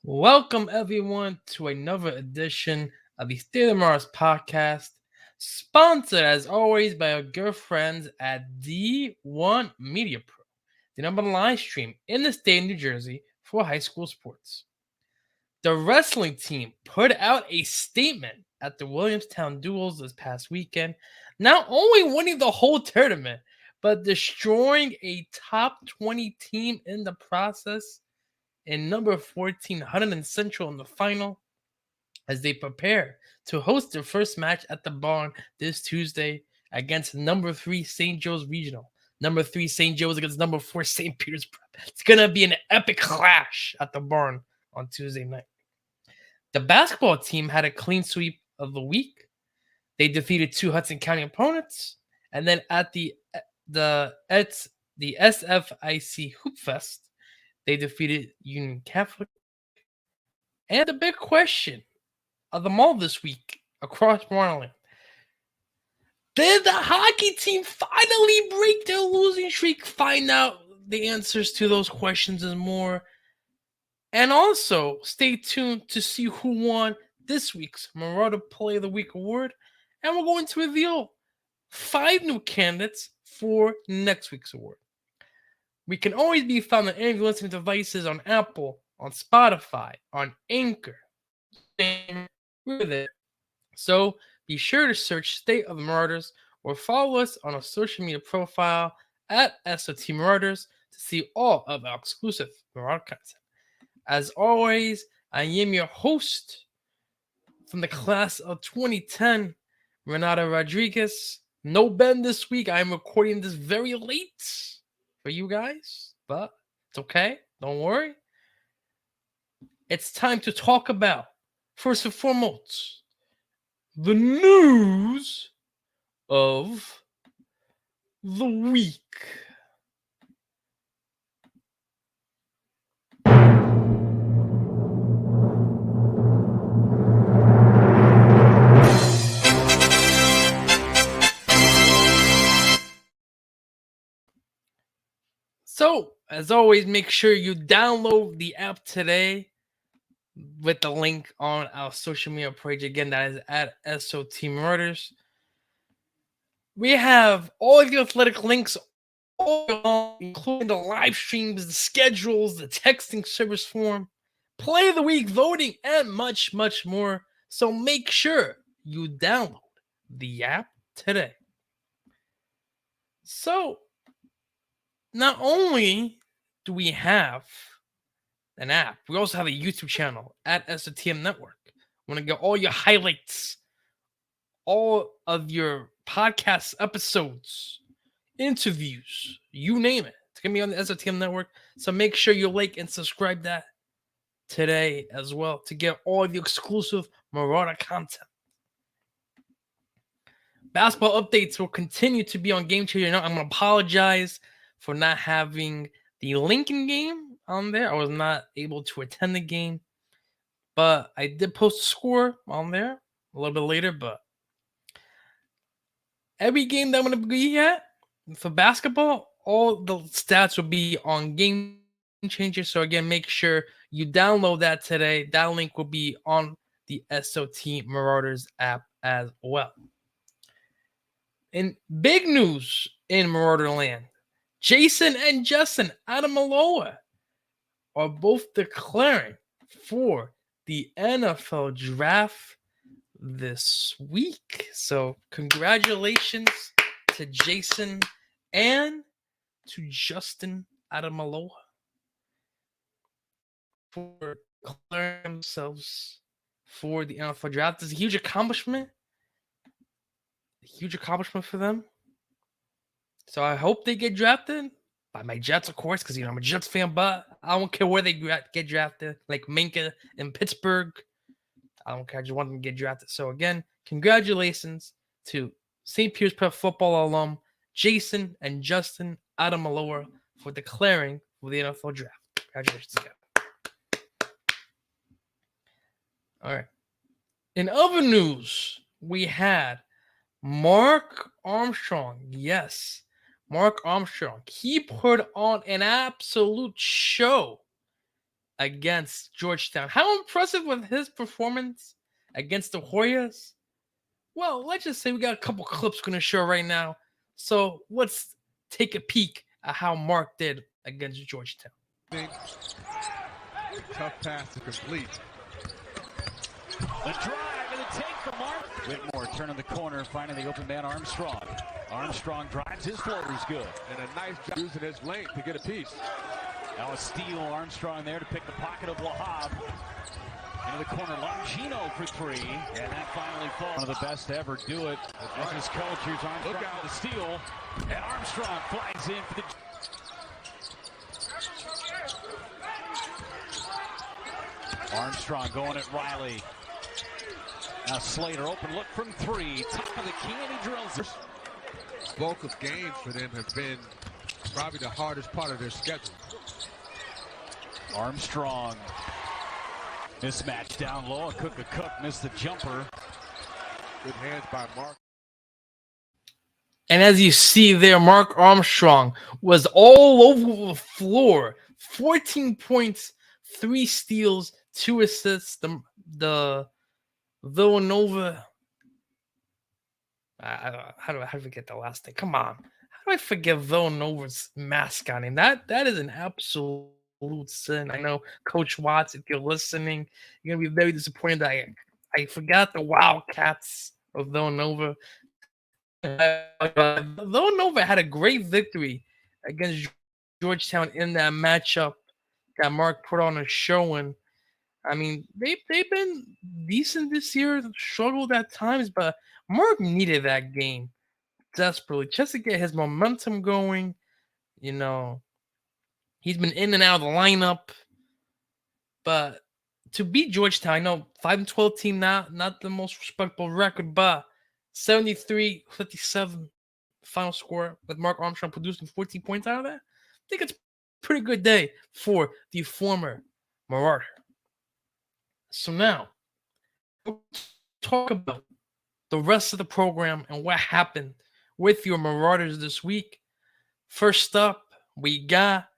Welcome, everyone, to another edition of the State of Mars podcast, sponsored as always by our good friends at D1 Media Pro, the number one live stream in the state of New Jersey for high school sports. The wrestling team put out a statement at the Willamstown Duals this past weekend, not only winning the whole tournament, but destroying a top 20 team in the process in number 14, Hunterdon Central in the final as they prepare to host their first match at the barn this Tuesday against number 3 St. Joe's Regional. Number 3 St. Joe's against number 4 St. Peter's Prep. It's going to be an epic clash at the barn on Tuesday night. The basketball team had a clean sweep of the week. They defeated 2 Hudson County opponents, and then at the SFIC Hoopfest, they defeated Union Catholic. And the big question of them all this week across Maryland: did the hockey team finally break their losing streak? Find out the answers to those questions and more. And also, stay tuned to see who won this week's Marauder Player of the Week award. And we're going to reveal 5 new candidates for next week's award. We can always be found on any of your listening devices on Apple, on Spotify, on Anchor. We're there. So be sure to search State of the Marauders or follow us on our social media profile at SOT Marauders to see all of our exclusive Marauder content. As always, I am your host from the class of 2010, Renato Rodriguez. No Ben this week. I'm recording this very late for you guys, but it's okay. Don't worry. It's time to talk about, first and foremost, the news of the week. So, as always, make sure you download the app today with the link on our social media page. Again, that is at SOT Marauders. We have all the athletic links, all including the live streams, the schedules, the texting service form, play of the week voting, and much, much more. So make sure you download the app today. So, not only do we have an app, we also have a YouTube channel at SOTM Network. Want to get all your highlights, all of your podcast episodes, interviews, you name it. It's going to be on the SOTM Network. So make sure you like and subscribe that today as well to get all the exclusive Marauder content. Basketball updates will continue to be on Game Changer. Now, I'm going to apologize for not having the Lincoln game on there. I was not able to attend the game, but I did post a score on there a little bit later. But every game that I'm going to be at for basketball, all the stats will be on Game Changer. So again, make sure you download that today. That link will be on the SOT Marauders app as well. In big news in Marauder land, Jason and Justin out of Maloa are both declaring for the NFL draft this week. So congratulations to Jason and to Justin out of Maloa for declaring themselves for the NFL draft. It's a huge accomplishment. A huge accomplishment for them. So I hope they get drafted by my Jets, of course, because I'm a Jets fan, but I don't care where they get drafted, like Minka in Pittsburgh. I don't care. I just want them to get drafted. So again, congratulations to St. Peter's Prep football alum Jason and Justin Adamaloa for declaring for the NFL draft. Congratulations again. All right. In other news, we had Mark Armstrong. Yes, Mark Armstrong. He put on an absolute show against Georgetown. How impressive was his performance against the Hoyas? Well, let's just say we got a couple clips going to show right now. So let's take a peek at how Mark did against Georgetown. Tough pass to complete. The drive and the take from Mark. Whitmore turning the corner, finding the open man Armstrong. Armstrong drives, his floater's good. And a nice job using his length to get a piece. Now a steal, Armstrong there to pick the pocket of Wahab. Into the corner, Longino for three. And that finally falls. One of the best to ever do it. As his coach, here's Armstrong with the steal. And Armstrong flies in for the... Armstrong going at Riley. Now Slater, open look from three. Top of the key, and he drills it. Bulk of games for them have been probably the hardest part of their schedule. Armstrong. Mismatch down low. A cook missed the jumper. Good hands by Mark. And as you see there, Mark Armstrong was all over the floor. 14 points, 3 steals, 2 assists. The Villanova. How do I forget the last name? Come on. How do I forget Villanova's mascot name? That is an absolute sin. I know, Coach Watts, if you're listening, you're going to be very disappointed that I forgot the Wildcats of Villanova. Villanova had a great victory against Georgetown in that matchup that Mark put on a showing. I mean, they've been decent this year, struggled at times, but Mark needed that game desperately just to get his momentum going. You know, he's been in and out of the lineup, but to beat Georgetown, I know 5-12 team, not the most respectable record, but 73-57 final score with Mark Armstrong producing 14 points out of that. I think it's a pretty good day for the former Marauder. So now, we'll talk about the rest of the program and what happened with your Marauders this week. First up, we got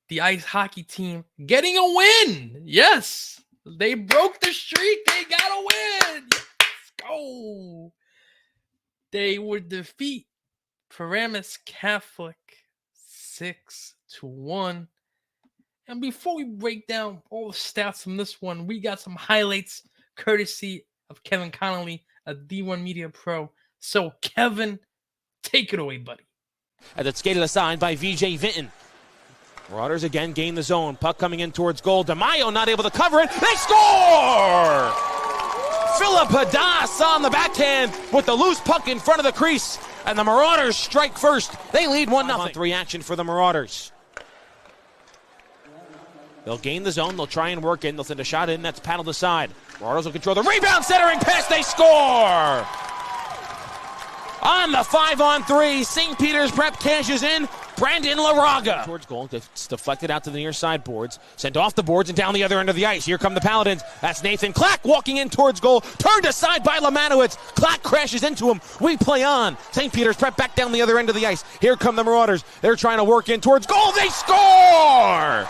the ice hockey team getting a win. Yes, they broke the streak. They got a win. Let's go. They would defeat Paramus Catholic 6-1. And before we break down all the stats from this one, we got some highlights courtesy of Kevin Connolly, a D1 Media Pro. So, Kevin, take it away, buddy. As it's skated aside by VJ Vinton. Marauders again gain the zone. Puck coming in towards goal. DeMaio not able to cover it. They score! Philip Hadass on the backhand with the loose puck in front of the crease. And the Marauders strike first. They lead 1-0. Reaction for the Marauders. They'll gain the zone. They'll try and work in. They'll send a shot in. That's paddled aside. Marauders will control the rebound. Centering pass. They score! On the 5-on-3, St. Peter's Prep cashes in. Brandon Laraga. Towards goal. It's deflected out to the near side boards. Sent off the boards and down the other end of the ice. Here come the Paladins. That's Nathan Clack walking in towards goal. Turned aside by Lamanowitz. Clack crashes into him. We play on. St. Peter's Prep back down the other end of the ice. Here come the Marauders. They're trying to work in towards goal. They score!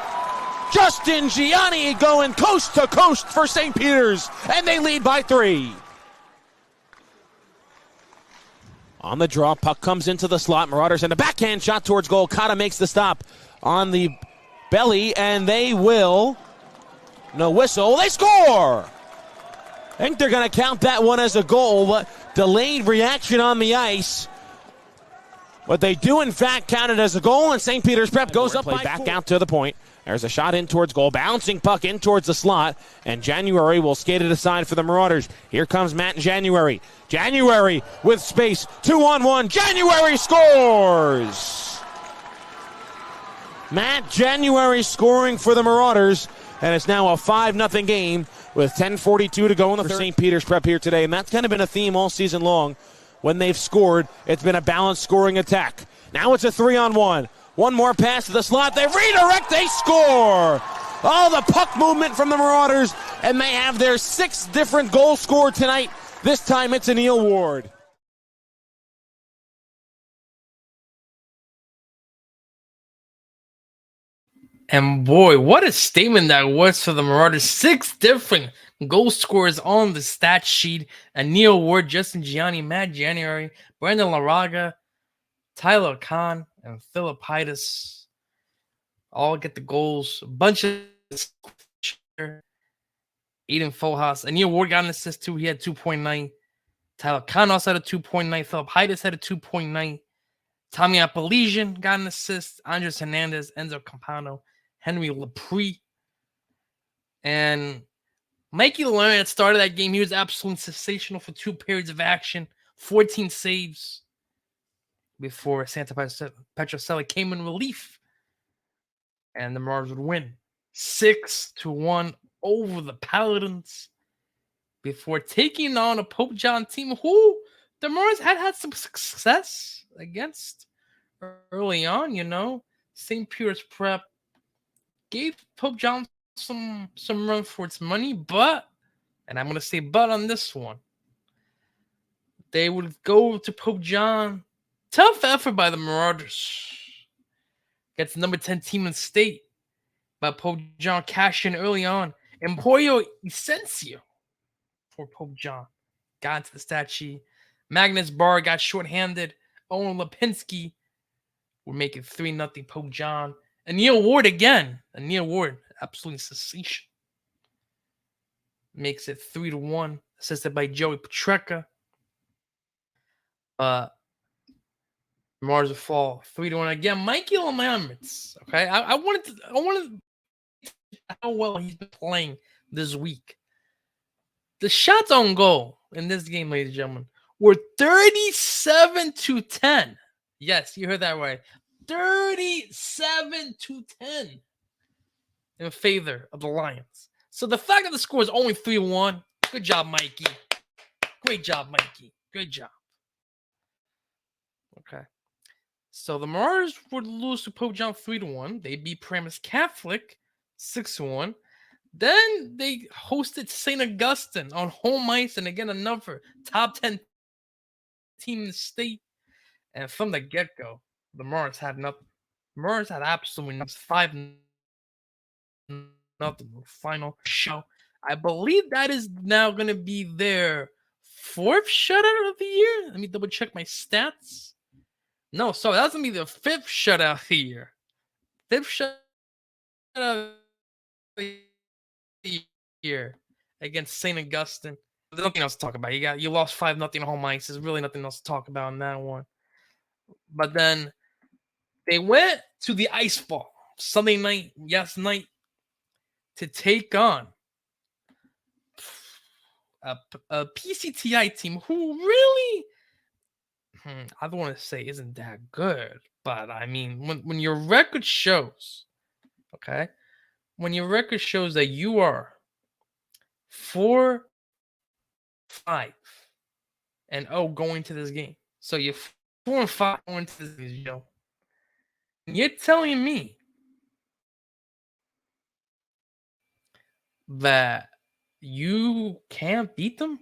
Justin Gianni going coast to coast for St. Peter's. And they lead by 3. On the draw, puck comes into the slot. Marauders and a backhand shot towards goal. Kata makes the stop on the belly, and they will. No whistle. They score! I think they're going to count that one as a goal, but delayed reaction on the ice. But they do, in fact, count it as a goal, and St. Peter's Prep goes up by back 4. Out to the point. There's a shot in towards goal. Bouncing puck in towards the slot. And January will skate it aside for the Marauders. Here comes Matt January. January with space. 2-on-1. January scores! Matt January scoring for the Marauders. And it's now a 5-0 game with 10:42 to go in the third. St. Peter's Prep here today. And that's kind of been a theme all season long. When they've scored, it's been a balanced scoring attack. Now it's a 3-on-1. One more pass to the slot. They redirect. They score. All the puck movement from the Marauders. And they have their 6th different goal scored tonight. This time it's a Neil Ward. And boy, what a statement that was for the Marauders. 6 different goal scorers on the stat sheet. Neil Ward, Justin Gianni, Matt January, Brandon Laraga, Tyler Kahn, and Philippitis all get the goals. A bunch of Aiden Fojas. Neil Ward got an assist too. He had 2.9. Tyler Kahn also had a 2.9. Philippitis had a 2.9. Tommy Apolesian got an assist. Andres Hernandez, Enzo Campano, Henry Lepre. And Mikey Lerner started that game. He was absolutely sensational for 2 periods of action. 14 saves before Santa Petrocelli came in relief. And the Marauders would win 6-1 over the Paladins before taking on a Pope John team who the Marauders had some success against early on, you know. St. Peter's Prep gave Pope John some run for its money, but, and I'm going to say but on this one, they would go to Pope John. Tough effort by the Marauders. Gets the number 10 team in state, but Pope John cashed in early on. Emporio Esencio for Pope John got into the stat sheet. Magnus Barr got shorthanded. Owen Lipinski would make it 3-0 Pope John. And Neil Ward again. And Neil Ward, absolutely sensational. Makes it 3-1, assisted by Joey Petrecka. Mars will fall 3-1 again. Mikey Lamarmits. Okay, I wanted how well he's been playing this week. The shots on goal in this game, ladies and gentlemen, were 37-10. Yes, you heard that right. 37-10 in favor of the Lions. So the fact that the score is only 3-1, good job, Mikey. Great job, Mikey. Good job. Okay. So the Marauders would lose to Pope John 3-1. They beat Paramus Catholic 6-1. Then they hosted St. Augustine on home ice, and again another top 10 team in the state. And from the get-go, the Marauders had nothing. The Marauders had absolutely nothing. 5-0 final show. I believe that is now going to be their 4th shutout of the year. Let me double check my stats. No, sorry, that's going to be their 5th shutout of the year. 5th shutout of the year against St. Augustine. There's nothing else to talk about. You lost 5-0 home ice. There's really nothing else to talk about in that one. But then they went to the Ice Ball Sunday night, night, to take on a PCTI team who really, I don't want to say isn't that good, but I mean, when your record shows, okay, when your record shows that you are 4-5-0 going to this game, so you're 4-5 going to this game, Joe. You're telling me that you can't beat them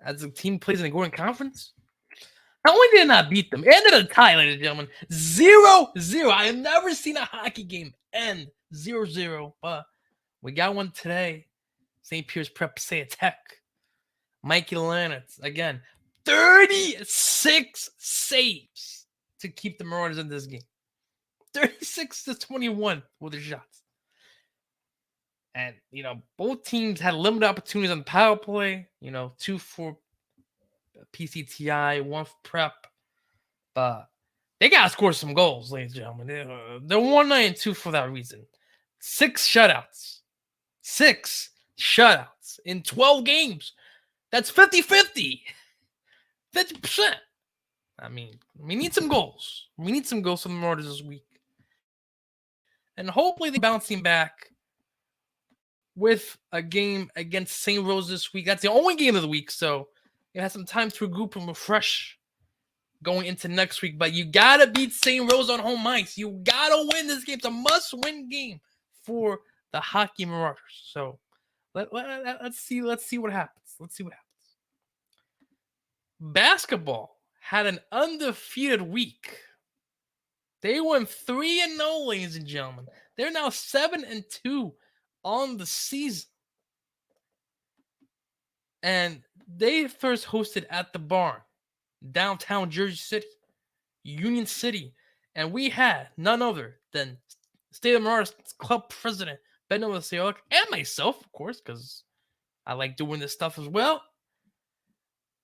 as a team plays in the Gordon Conference? Not only did I not beat them, it ended a tie, ladies and gentlemen. 0-0. I have never seen a hockey game end 0-0, but we got one today. St. Peter's Prep Passaic Tech. Mikey Lanitz, again, 36 saves to keep the Marauders in this game. 36-21 with the shots. And, you know, both teams had limited opportunities on the power play. You know, 2 for PCTI, 1 for Prep. But they got to score some goals, ladies and gentlemen. They're 1-9-2 for that reason. 6 shutouts. 6 shutouts in 12 games. That's 50-50. 50%. I mean, we need some goals. We need some goals from the Marauders this week. And hopefully they bouncing back with a game against St. Rose this week. That's the only game of the week, so you have some time to regroup and refresh going into next week. But you got to beat St. Rose on home ice. You got to win this game. It's a must-win game for the Hockey Marauders. So let's see what happens. Let's see what happens. Basketball had an undefeated week. They went 3-0, ladies and gentlemen. They're now 7-2 on the season. And they first hosted at the Barn, downtown Jersey City, Union City. And we had none other than State of Marauders Club President Ben Olasio and myself, of course, because I like doing this stuff as well.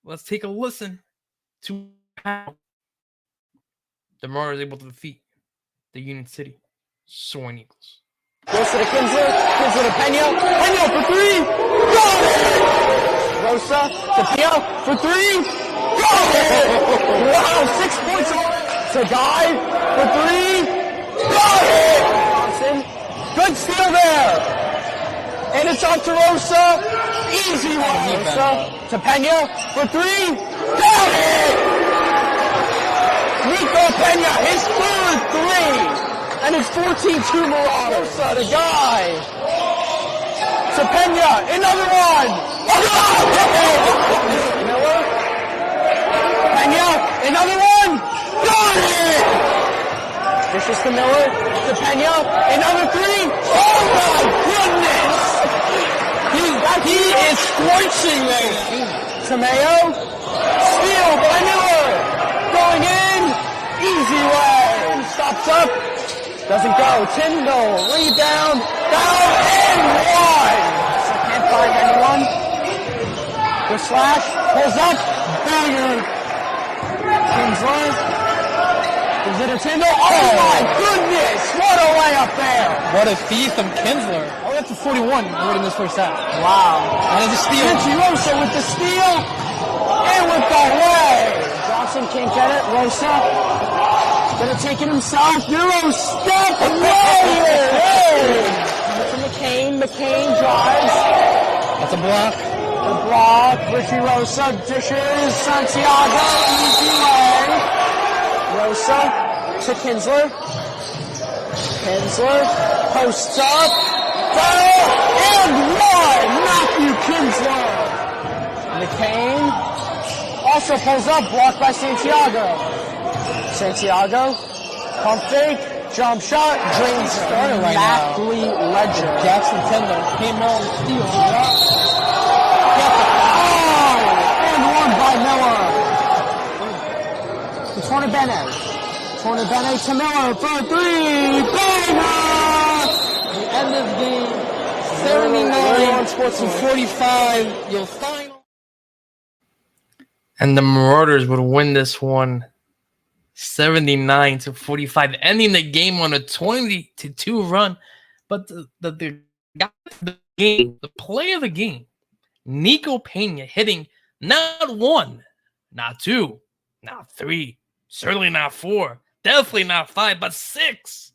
Let's take a listen to how the Marauders able to defeat the Union City Soaring Eagles. Rosa to Kinsler, Kinsler to Pena for three, got it! Rosa to Pena for three, got it! Wow, 6 points to Guy for three, got it! Johnson, good steal there! And it's on to Rosa, easy one! Rosa to Pena for three, got it! Nico Pena, his third three! And it's 14-2 Marauders. The guy. To Pena, another one. Miller. Pena, another one. Got it. This is to Miller. To Pena, another three. Oh my goodness. He is scorching there. To Mayo. Steal by Miller. Going in. Easy way. Stops up. Doesn't go. Tyndall, rebound, down, and one. So can't find anyone. The slash, pulls up, banger. Kinsler. Is it a Tyndall? Oh my goodness! What a layup there! What a feed from Kinsler. Oh, that's a 41 right in this first half. Wow. And it's a steal. Rosa with the steal, and with the lay. Johnson can't get it. Rosa. Gonna take it himself. Euro step away. To McCain. McCain drives. That's a block. The block. Richie Rosa dishes. Santiago. Easy way. Rosa to Kinsler. Kinsler posts up. Down and one. Matthew Kinsler. McCain also pulls up. Blocked by Santiago. Santiago, pump fake, jump shot, drains started right now. Ledger. Jackson Tender came out and steal. And one by Miller. To Tornabene. Tornabene to Miller for three. Banger! The end of the game, 79-45. Your final. And the Marauders would win this one 79-45, ending the game on a 20-2 run. But the guy of the game, the player of the game, Nico Pena, hitting not one, not two, not three, certainly not four, definitely not five, but 6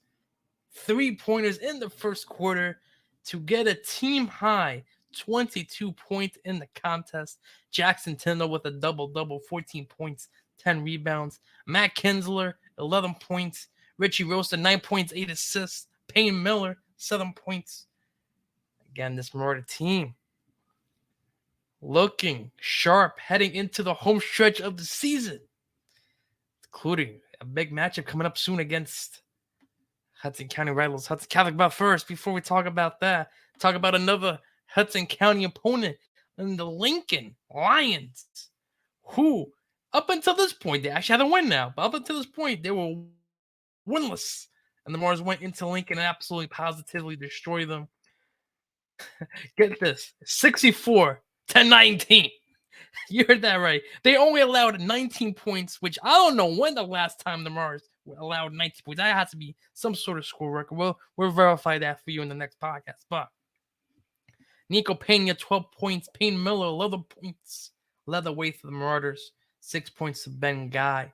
3-pointers in the first quarter to get a team high 22 points in the contest. Jackson Tyndall with a double-double, 14 points, 10 rebounds. Matt Kinsler, 11 points. Richie Rosa, 9 points, 8 assists. Payne Miller, 7 points. Again, this Marauder team looking sharp heading into the home stretch of the season, including a big matchup coming up soon against Hudson County Rivals. Hudson Catholic. But first, before we talk about that, talk about another Hudson County opponent in the Lincoln Lions, who up until this point, they actually had a win now, but up until this point, they were winless. And the Marauders went into Lincoln and absolutely positively destroyed them. Get this, 64-19. You heard that right. They only allowed 19 points, which I don't know when the last time the Marauders allowed 19 points. That has to be some sort of score record. We'll verify that for you in the next podcast. But Nico Pena, 12 points. Payne Miller, 11 points. Led the way for the Marauders. 6 points to Ben Guy.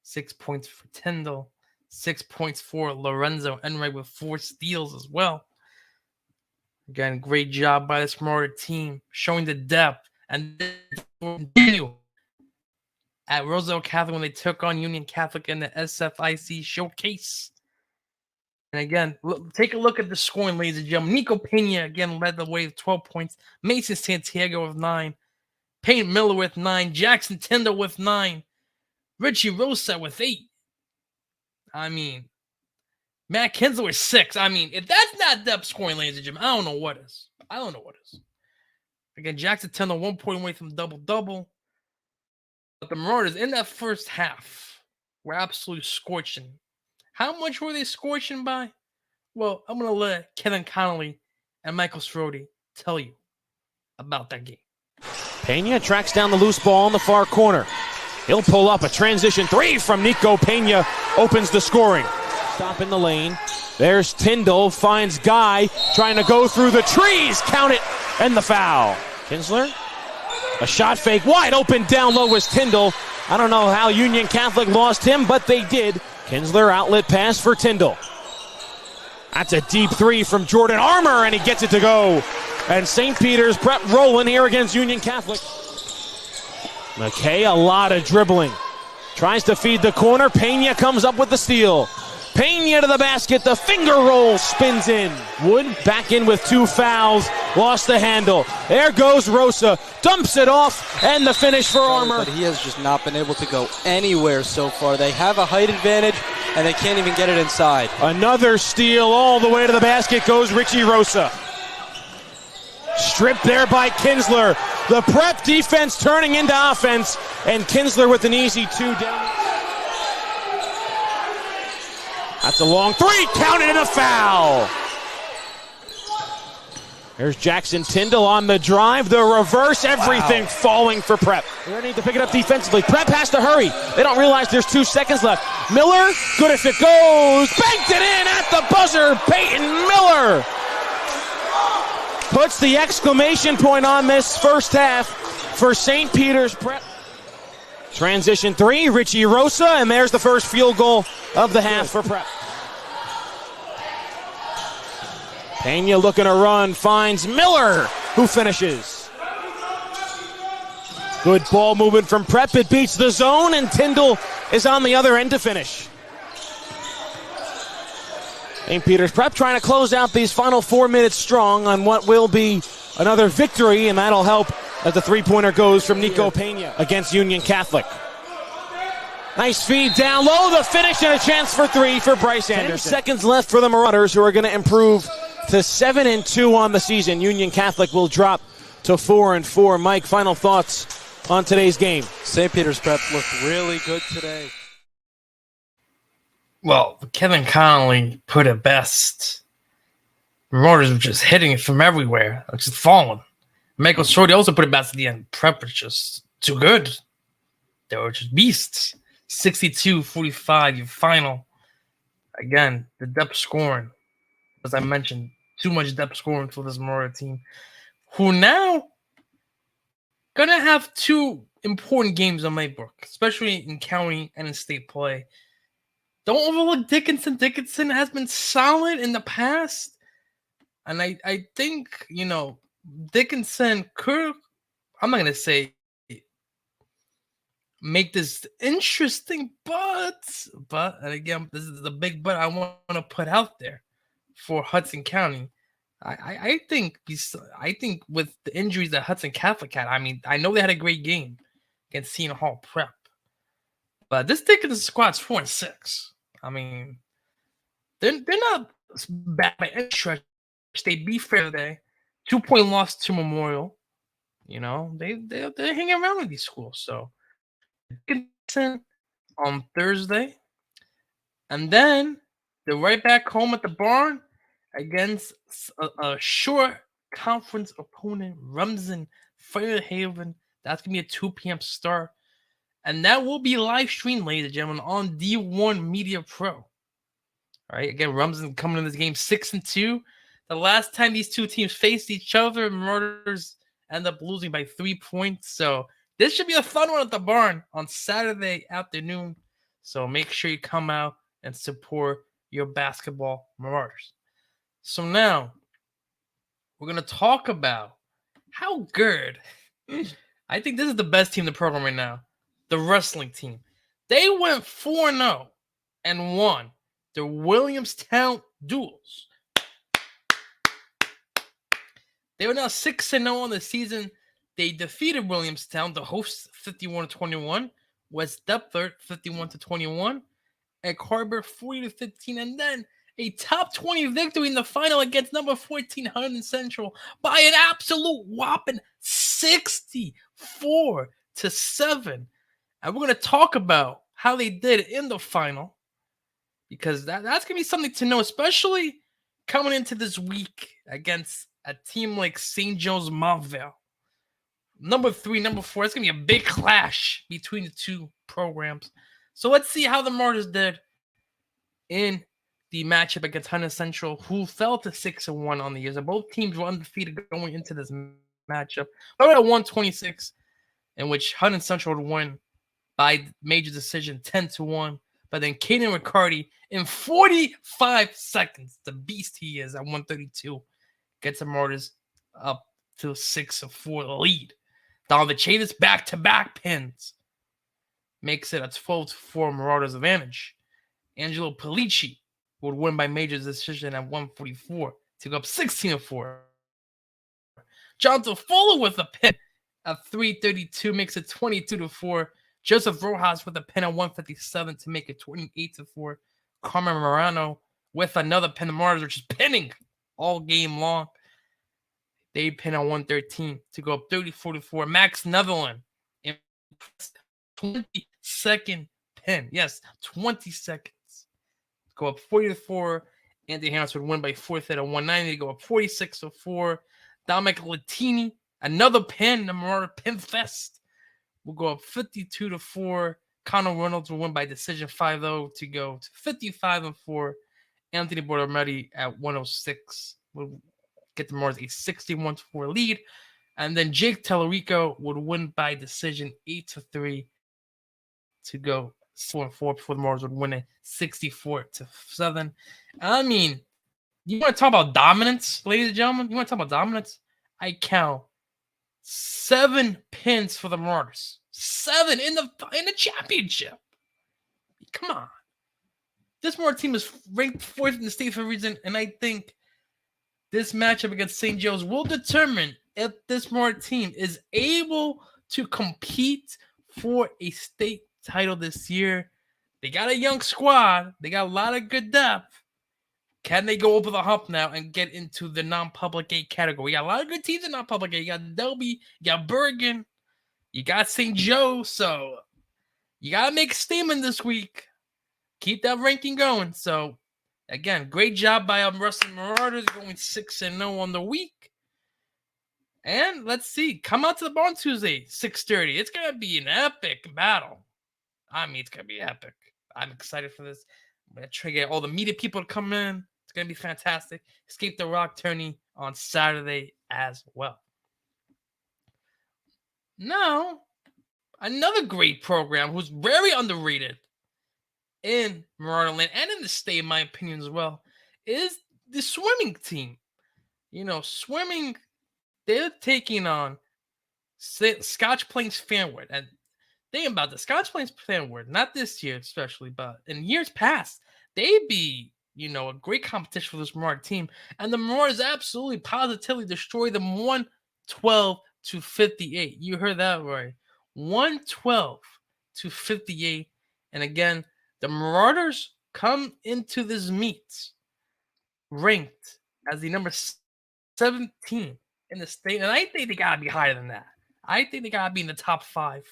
6 points for Tyndall. 6 points for Lorenzo Enright with 4 steals as well. Again, great job by this Marauder team, showing the depth and continue at Roselle Catholic when they took on Union Catholic in the SFIC Showcase. And again, take a look at the scoring, ladies and gentlemen. Nico Pena again led the way with 12 points. Mason Santiago with 9. Payne Miller with 9. Jackson Tyndall with 9. Richie Rosa with 8. I mean, Matt Kinsler with 6. I mean, if that's not depth scoring, ladies and gentlemen, I don't know what is. Again, Jackson 10 to 1 point away from double-double. But the Marauders in that first half were absolutely scorching. How much were they scorching by? Well, I'm going to let Kevin Connolly and Michael Strode tell you about that game. Pena tracks down the loose ball in the far corner. He'll pull up a transition 3 from Nico Pena, opens the scoring. Stop in the lane. There's Tyndall, finds Guy, trying to go through the trees. Count it, and the foul. Kinsler, a shot fake, wide open down low was Tyndall. I don't know how Union Catholic lost him, but they did. Kinsler, outlet pass for Tyndall. That's a deep 3 from Jordan Armour, and he gets it to go. And St. Peter's Prep rolling here against Union Catholic. McKay, a lot of dribbling. Tries to feed the corner. Pena comes up with the steal. Pena to the basket. The finger roll spins in. Wood back in with 2 fouls. Lost the handle. There goes Rosa. Dumps it off. And the finish for Armour. But he has just not been able to go anywhere so far. They have a height advantage, and they can't even get it inside. Another steal all the way to the basket goes Richie Rosa. Stripped there by Kinsler. The Prep defense turning into offense, and Kinsler with an easy 2 down. That's a long 3, counted and a foul. There's Jackson Tyndall on the drive, the reverse, everything falling for Prep. They need to pick it up defensively. Prep has to hurry. They don't realize there's 2 seconds left. Miller, good if it goes, banked it in at the buzzer, Peyton Miller. Puts the exclamation point on this first half for St. Peter's Prep. Transition 3, Richie Rosa, and there's the first field goal of the half for Prep. Pena looking to run, finds Miller, who finishes. Good ball movement from Prep, it beats the zone, and Tyndall is on the other end to finish. St. Peter's Prep trying to close out these final 4 minutes strong on what will be another victory, and that'll help as the 3-pointer goes from Nico Pena against Union Catholic. Nice feed down low, the finish, and a chance for 3 for Bryce Anderson. 10 seconds left for the Marauders, who are going to improve to 7-2 on the season. Union Catholic will drop to 4-4. Mike, final thoughts on today's game? St. Peter's Prep looked really good today. Well, Kevin Connolly put it best. The Marauders were just hitting it from everywhere, just falling. Michael Strode also put it best at the end. Prep was just too good. They were just beasts. 62-45, your final. Again, the depth scoring. As I mentioned, too much depth scoring for this Marauder team, who now going to have 2 important games on my book, especially in county and in state play. Don't overlook Dickinson. Dickinson has been solid in the past. And I think, Dickinson could, I'm not going to say make this interesting, but and again, this is the big but I want to put out there for Hudson County. I think with the injuries that Hudson Catholic had, I mean, I know they had a great game against Seton Hall Prep, but this Dickinson squad's 4-6. I mean, they're not bad by any stretch. They beat fair today. 2-point loss to Memorial. They're hanging around with these schools. So Dickinson on Thursday, and then they're right back home at the barn against a short conference opponent, Rumson Fairhaven. That's going to be a 2 p.m. start. And that will be live streamed, ladies and gentlemen, on D1 Media Pro. All right, again, Rumson coming in this game 6-2. The last time these 2 teams faced each other, Marauders end up losing by 3 points. So this should be a fun one at the barn on Saturday afternoon. So make sure you come out and support your basketball Marauders. So now we're going to talk about how good. I think this is the best team in the program right now. The wrestling team. They went 4-0 and won the Willamstown Duals. They were now 6-0 on the season. They defeated Willamstown, the hosts, 51-21. West Deptford, 51-21. Egg Harbor, 40-15. And then a top 20 victory in the final against number 14 Hunterdon Central by an absolute whopping 64-7. And we're going to talk about how they did in the final, because that's going to be something to know, especially coming into this week against a team like St. Joe's Montville. Number 3, number 4, it's going to be a big clash between the two programs. So let's see how the Marauders did in the matchup against Hunterdon Central, who fell to 6-1 on the year. So both teams were undefeated going into this matchup. But at 126, in which Hunterdon Central would win by major decision 10-1. But then Caden Riccardi, in 45 seconds, the beast he is at 132, gets the Marauders up to a 6-4 lead. Donovan Chavis back-to-back pins makes it a 12-4 Marauders advantage. Angelo Pellicci would win by major decision at 144 to go up 16-4. Jonathan Fuller with a pin at 332 makes it 22-4. Joseph Rojas with a pin at 157 to make it 28-4. Carmen Morano with another pin. The Marauders are just pinning all game long. They pin at 113 to go up 34-4. Max Netherland in 20-second pin. Yes, 20 seconds. Go up 40-4. Anthony Harris would win by 4th at 190 to go up 46-4. Dominic Latini, another pin. The Marauder Pin Fest will go up 52-4. Connor Reynolds will win by decision 5-0 to go to 55-4. Anthony Bortometti at 106 will get the Marauders a 61-4 lead. And then Jake Tellerico would win by decision 8-3 to go 4-4 before the Marauders would win it 64-7. I mean, you want to talk about dominance, ladies and gentlemen? You want to talk about dominance? I count 7 pins for the Marauders. 7 in the championship. Come on. This Marauder team is ranked 4th in the state for a reason, and I think this matchup against St. Joe's will determine if this Marauder team is able to compete for a state title this year. They got a young squad. They got a lot of good depth. Can they go over the hump now and get into the non-public A category? You got a lot of good teams in non-public A. You got Delby, you got Bergen, you got St. Joe. So you got to make a statement this week. Keep that ranking going. So, again, great job by Wrestling Marauders going 6-0 on the week. And let's see. Come out to the barn Tuesday, 6:30. It's going to be an epic battle. I mean, it's going to be epic. I'm excited for this. I'm going to try to get all the media people to come in. It's going to be fantastic. Escape the Rock tourney on Saturday as well. Now, another great program who's very underrated in Marauder Land and in the state, in my opinion as well, is the swimming team. You know, swimming, they're taking on Scotch Plains Fanwood. And think about the Scotch Plains Fanwood, not this year especially, but in years past, they'd be, you know, a great competition for this Marauder team. And the Marauders absolutely positively destroyed them 112-58. You heard that right. 112-58. And again, the Marauders come into this meet ranked as the number 17 in the state. And I think they got to be higher than that. I think they got to be in the top 5.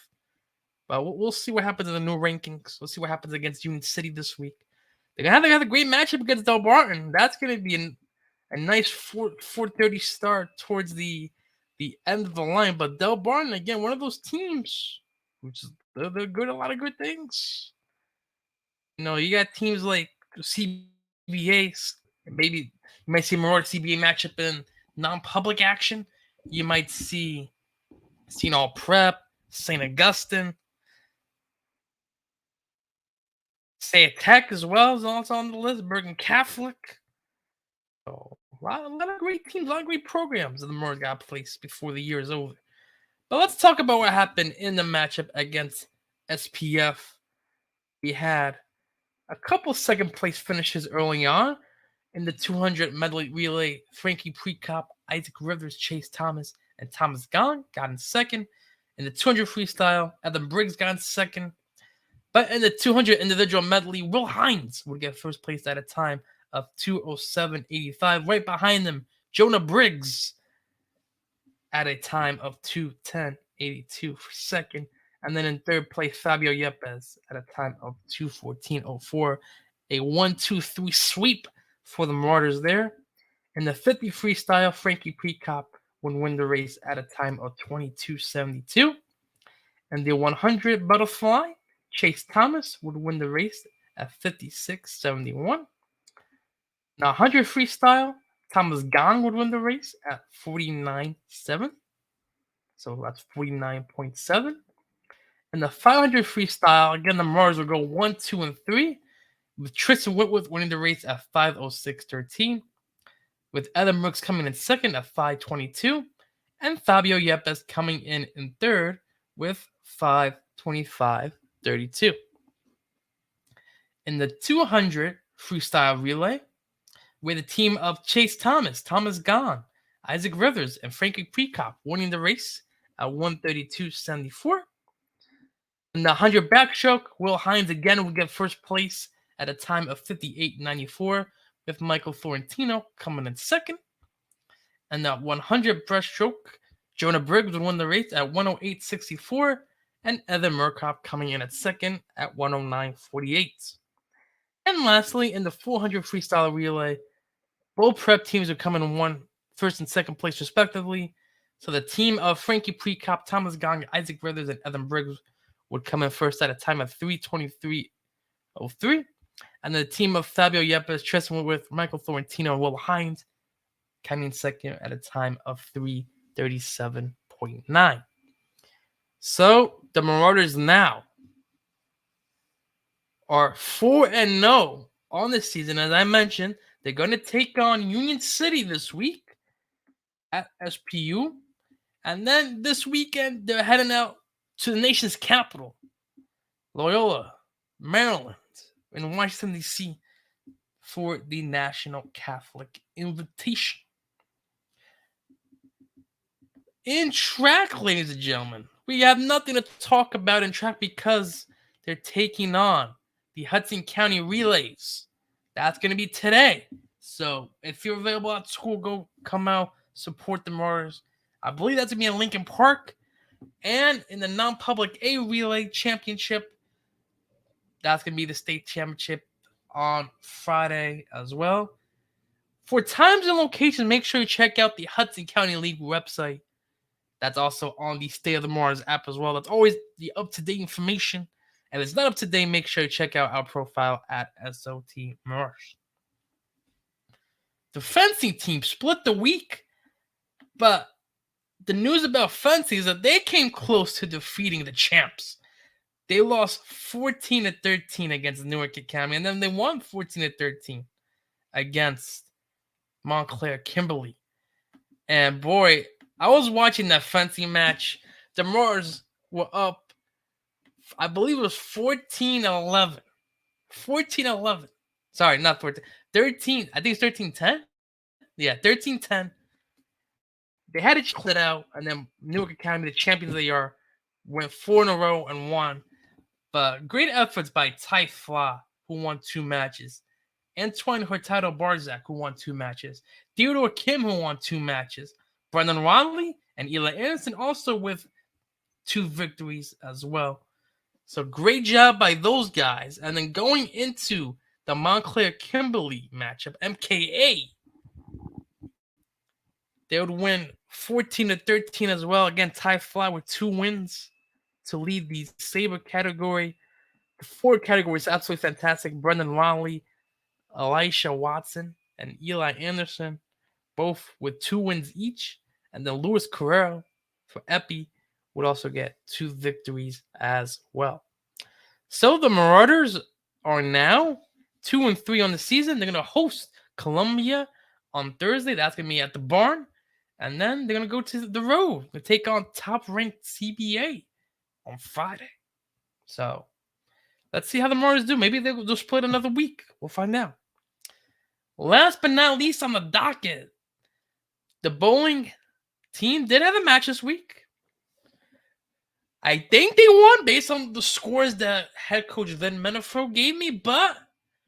But we'll see what happens in the new rankings. We'll see what happens against Union City this week. They're going to have a great matchup against Del Barton. That's going to be a nice 4:30 start towards the end of the line. But Del Barton, again, one of those teams, which is they're good at a lot of good things. You know, you got teams like CBA. Maybe you might see a Marauder CBA matchup in non-public action. You might see St. All Prep, St. Augustine, St. Tech as well is also on the list. Bergen Catholic. So a lot of great teams, a lot of great programs that the Marauders got placed before the year is over. But let's talk about what happened in the matchup against SPF. We had a couple second place finishes early on in the 200 medley relay. Frankie Precop, Isaac Rivers, Chase Thomas, and Thomas Gong got in second. In the 200 freestyle, Evan Briggs got in second. But in the 200 individual medley, Will Hines would get first place at a time of 2:07.85. Right behind them, Jonah Briggs at a time of 2:10.82 for second. And then in third place, Fabio Yepes at a time of 2:14.04. A 1-2-3 sweep for the Marauders there. In the 50 freestyle, Frankie Prekop would win the race at a time of 22:72. In the 100 butterfly, Chase Thomas would win the race at 56:71. Now 100 freestyle, Thomas Gong would win the race at 49.7. So that's 49.7. In the 500 freestyle, again, the Marauders will go 1, 2, and 3, with Tristan Whitworth winning the race at 5:06.13, with Adam Brooks coming in second at 5:22, and Fabio Yepes coming in third with 5:25.32. In the 200 freestyle relay, with a team of Chase Thomas, Thomas Gahn, Isaac Rivers, and Frankie Prekop winning the race at 1:32.74. In the 100 backstroke, Will Hines again will get first place at a time of 58.94, with Michael Florentino coming in second. And the 100 breaststroke, Jonah Briggs would win the race at 1:08.64, and Evan Murkoff coming in at second at 1:09.48. And lastly, in the 400 freestyle relay, both prep teams would come in first and second place respectively. So the team of Frankie Prekop, Thomas Gong, Isaac Rivers, and Evan Briggs would come in first at a time of 3:23.03. And the team of Fabio Yepes, Tristan Whitworth, Michael Florentino, and Will Hines coming in second at a time of 3:37.9. So the Marauders now are 4-0 on this season. As I mentioned, they're going to take on Union City this week at SPU. And then this weekend, they're heading out to the nation's capital, Loyola, Maryland, in Washington, D.C., for the National Catholic Invitation. In track, ladies and gentlemen, we have nothing to talk about in track because they're taking on the Hudson County Relays. That's going to be today. So if you're available at school, come out, support the Marauders. I believe that's going to be in Lincoln Park. And in the non-public A Relay Championship, that's going to be the state championship on Friday as well. For times and locations, make sure you check out the Hudson County League website. That's also on the State of the Marauders app as well. That's always the up-to-date information. And if it's not up-to-date, make sure you check out our profile at SOT Marauders. The fencing team split the week, but the news about fencing is that they came close to defeating the champs. They lost 14-13 against Newark Academy, and then they won 14-13 against Montclair Kimberly. And boy, I was watching that fencing match. The Marauders were up, I believe it was 14-11. 14-11. Sorry, not 14. 13. I think it's 13-10. Yeah, 13-10. They had to split out, and then Newark Academy, the champions they are, went 4 in a row and won. But great efforts by Ty Fla, who won 2 matches. Antoine Hurtado Barzak, who won 2 matches. Theodore Kim, who won 2 matches. Brendan Wadley and Eli Anderson also with 2 victories as well. So great job by those guys. And then going into the Montclair Kimberly matchup, MKA, they would win 14-13 as well. Again, Ty Fly with 2 wins to lead the Sabre category. The 4 categories absolutely fantastic. Brendan Wadley, Elisha Watson, and Eli Anderson, both with 2 wins each. And then Luis Carrero for Epi would also get 2 victories as well. So the Marauders are now 2-3 on the season. They're going to host Columbia on Thursday. That's going to be at the barn. And then they're going to go to the road to take on top-ranked CBA on Friday. So let's see how the Marauders do. Maybe they'll split another week. We'll find out. Last but not least on the docket, the bowling team did have a match this week. I think they won based on the scores that head coach Vin Menafro gave me, but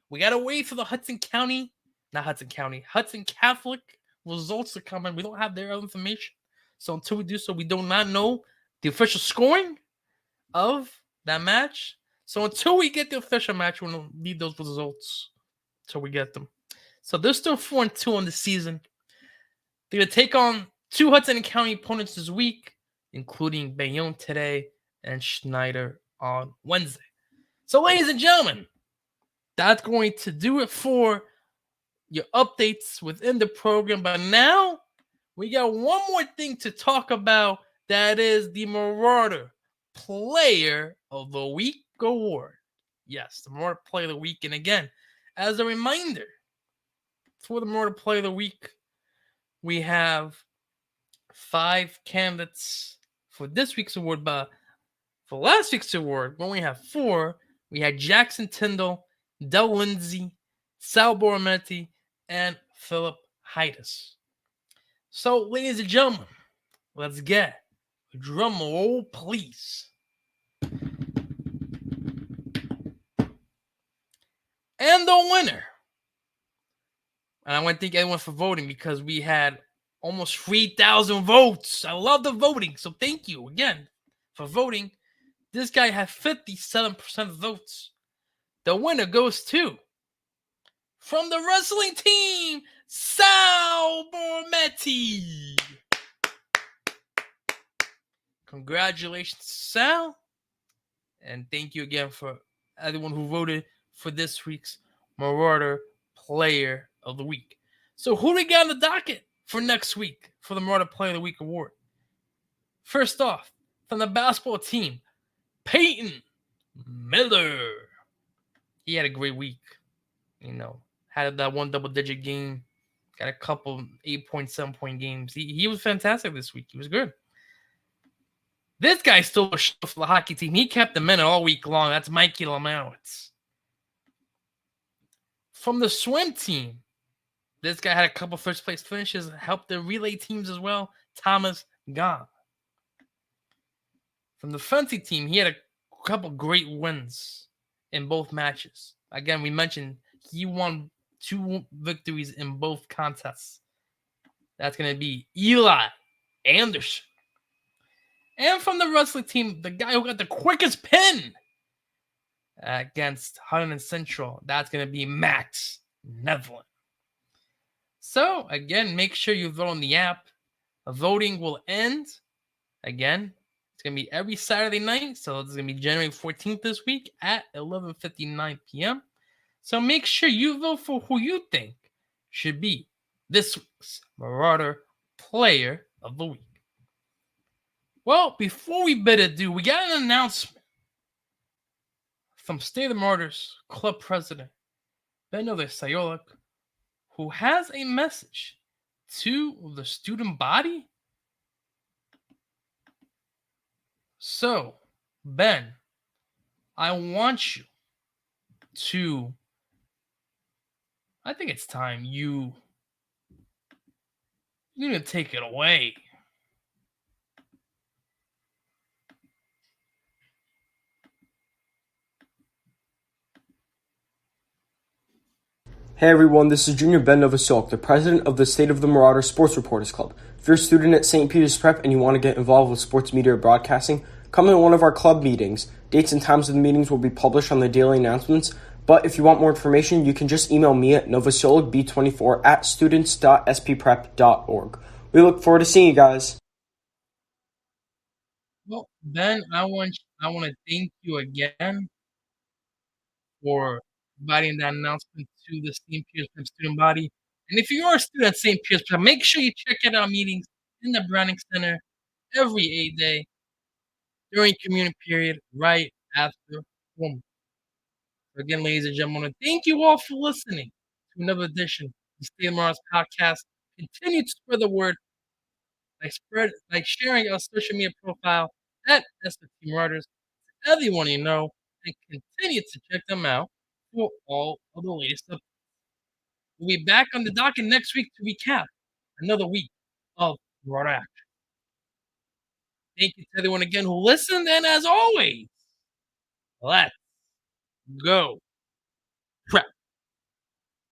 we got to wait for the Hudson County not Hudson County, Hudson Catholic results are coming. We don't have their information. So until we do so, we do not know the official scoring of that match. So until we get the official match, we don't need those results until we get them. So they're still 4-2 on the season. They're going to take on 2 Hudson County opponents this week, including Bayonne today and Schneider on Wednesday. So, ladies and gentlemen, that's going to do it for your updates within the program. But now we got one more thing to talk about. That is the Marauder Player of the Week award. Yes, the Marauder Player of the Week. And again, as a reminder, for the Marauder Player of the Week, we have 5 candidates for this week's award. But for last week's award, we only have 4. We had Jackson Tyndall, Del Lindsay, Sal Borometi, and Philip Heides. So, ladies and gentlemen, let's get a drum roll, please. And the winner. And I want to thank everyone for voting because we had almost 3,000 votes. I love the voting. So thank you again for voting. This guy had 57% of votes. The winner goes to, from the wrestling team, Sal Borometi. Congratulations, Sal. And thank you again for everyone who voted for this week's Marauder Player of the Week. So who do we got on the docket for next week for the Marauder Player of the Week award? First off, from the basketball team, Peyton Miller. He had a great week. Had that one double-digit game. Got a couple 8-point, 7-point games. He was fantastic this week. He was good. This guy still a show for the hockey team. He kept them in all week long. That's Mikey Lamowitz. From the swim team, this guy had a couple first-place finishes. Helped the relay teams as well. Thomas Gahn. From the fencing team, he had a couple great wins in both matches. Again, we mentioned he won 2 victories in both contests. That's going to be Eli Anderson. And from the wrestling team, the guy who got the quickest pin against Hunterdon Central, that's going to be Max Nevlin. So, again, make sure you vote on the app. Voting will end. Again, it's going to be every Saturday night. So, it's going to be January 14th this week at 11:59 p.m. So, make sure you vote for who you think should be this week's Marauder Player of the Week. Well, before we bid adieu, we got an announcement from State of the Marauders Club President Benno Sayolik, who has a message to the student body. So, Ben, I want you to, I think it's time you need to take it away. Hey everyone, this is Junior Ben Novosok, the president of the State of the Marauder Sports Reporters Club. If you're a student at St. Peter's Prep and you want to get involved with sports media or broadcasting, come to one of our club meetings. Dates and times of the meetings will be published on the daily announcements, but if you want more information, you can just email me at novosolog.b24@students.spprep.org. We look forward to seeing you guys. Well, Ben, I want to thank you again for providing that announcement to the St. Peter's Prep student body. And if you're a student at St. Peter's Prep, make sure you check out our meetings in the Browning Center every 8 day during community period right after homework. So again, ladies and gentlemen, thank you all for listening to another edition of the State of Marauders podcast. Continue to spread the word by sharing our social media profile at SFIC Marauders to everyone you know, and continue to check them out for all of the latest updates. We'll be back on the docket next week to recap another week of Marauder action. Thank you to everyone again who listened, and as always, let's go.